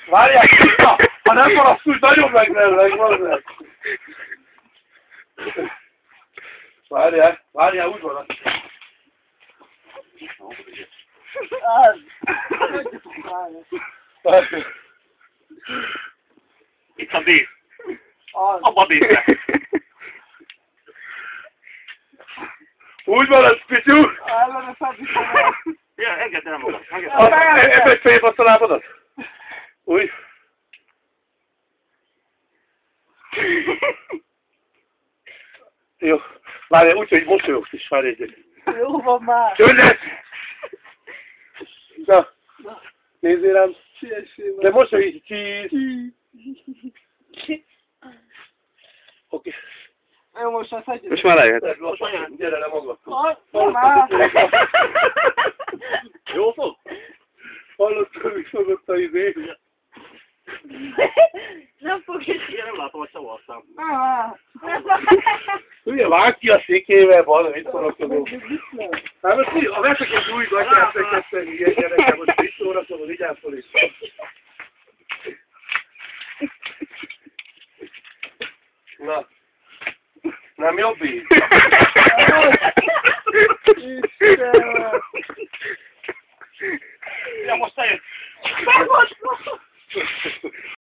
Várják, ha nem haragszul, nagyon megverlek, valamelyik. Várjál, úgy van. Itt a dísz. Abba díszre. Úgy van ez, Pityú? Ja, engedd el magad. Ebben fejét azt a lábadat? Úgy? Jó. Várjál, úgy, hogy mosolyogsz is, várj egyet. Jó van már. Csöndet! Na, nézzél rám. De mosolyogj, csíz. Oké. Jó, most azt hagyjuk. Most már lejöhet. Gyere le maga. Jó fog? Hallottam, mi fogott a izé? Nem fog is. Igen, nem látom, hogy szavalszám. Ugye, vágd ki a székével, bal, mit szórakozol? Hát most mi? A veszek egy új gatyát, megkezdeni, ilyen gyerekem, most mit szórakozol, vigyázol is. Na. Nem jobb így?